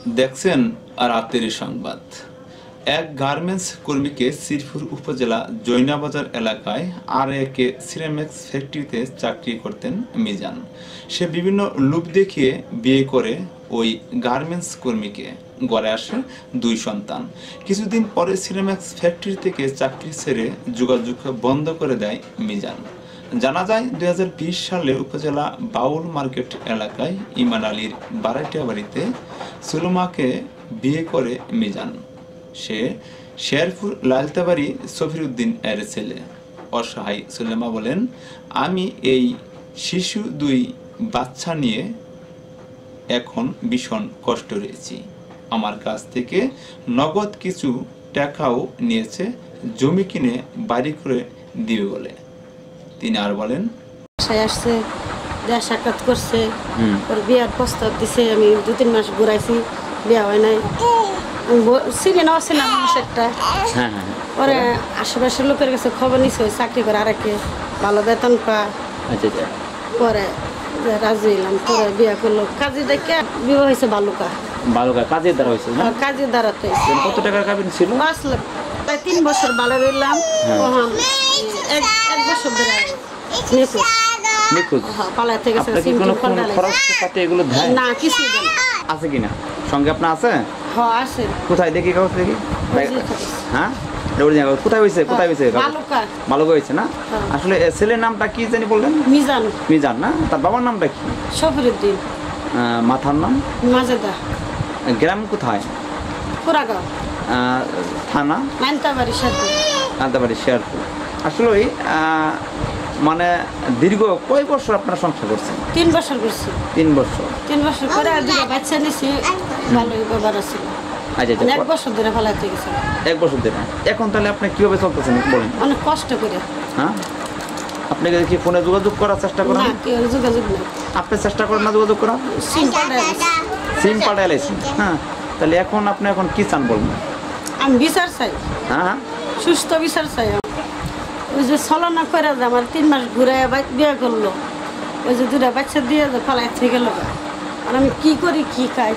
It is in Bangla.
দেখছেন রাতের সংবাদ। এক গার্মেন্টস কর্মীকে শ্রীপুর উপজেলা জৈনাবাজার এলাকায় আর.এ. সিরামিক্স ফ্যাক্টরিতে চাকরি করতেন মিজান। সে বিভিন্ন লোভ দেখিয়ে বিয়ে করে ওই গার্মেন্টস কর্মীকে, গড়ে আসে 2 সন্তান। কিছুদিন পরে সিরামিক্স ফ্যাক্টরি থেকে চাকরি ছেড়ে যোগাযোগ বন্ধ করে দেয় মিজান। জানা যায় 2020 সালে উপজেলা বাউল মার্কেট এলাকায় ইমান আলীর বারাইটিয়া বাড়িতে সুলমাকে বিয়ে করে মিজান। সে শেরপুর লালতাবাড়ি সফিরউদ্দিন এর ছেলে। অসহায় সুলেমা বলেন, আমি এই শিশু 2 বাচ্চা নিয়ে এখন ভীষণ কষ্ট রয়েছি। আমার কাছ থেকে নগদ কিছু টাকাও নিয়েছে জমি কিনে বাড়ি করে দিবে বলে। তিনি আর বলেন, আসছে দেয়া সাক্ষাৎ করছে, ওর বিয়ার প্রস্তাব দিছে। আমি 2-3 মাস ঘুরাইছি, বিয়া হয় নাই। সিরিয়া নেওয়া ছিল একটা, পরে আশেপাশের লোকের কাছে খবর নিছে চাকরি করে আরেকে ভালো বেতন পা। পরে রাজি হইলাম, পরে বিয়া করলো। কাজে দেখে বিবাহ হয়েছে বালুকা। কাজের দ্বারা হয়েছে? কাজের দ্বারা তো কত টাকার কাবিন ছিল? 5 লাখ। প্রায় 3 বছর ভালো রইলাম। এক বছর ধরে নিখোঁজ। পালায় থেকে এগুলো না কিছু আছে কিনা সঙ্গে আপনার আছে? হ্যাঁ আছে। কোথায় দেখি কাগজ দেখি? হ্যাঁ, কোথায় হয়েছে? বালুকা হয়েছে না? আসলে ছেলের নামটা কি জানি বললেন? মিজান। মিজান না? তার বাবার নামটা কি? সফিরউদ্দিন। মাথার নাম? মাজেদা। গ্রাম কোথায়? পুরাগাঁও। থানা? নান্তাবাড়ি শেরপুর। আসলে মানে দীর্ঘ কয় বছর আপনারা সংসার করছেন? 3 বছর করছি। 3 বছর। 3 বছর পরে 2 বাচ্চা নিছি, ভালোই ব্যবহার ছিল। আচ্ছা, 1 বছর ধরে পালাতে গেছে। 1 বছর ধরে। এখন তাহলে আপনি কিভাবে চলতেছেন বলেন? অনেক কষ্ট করে। হ্যাঁ, আপনি কি ফোনে যোগাযোগ করার চেষ্টা করেন? না, কেউ যোগাযোগ নেই। আপনি চেষ্টা করেন না যোগাযোগ করার? সিম পাল্টাইছি। হ্যাঁ, তাহলে এখন আপনি কি চান বলবেন? আমি বিচার চাই। হ্যাঁ, সুস্থ বিচার চাই। ওই যে ছলনা করে আমার 3 মাস ঘুরে বিয়ে করলো, ওই যে 2 বাচ্চা দিয়ে পালাই থেকে গেল। আর আমি কি করি, কি খাই?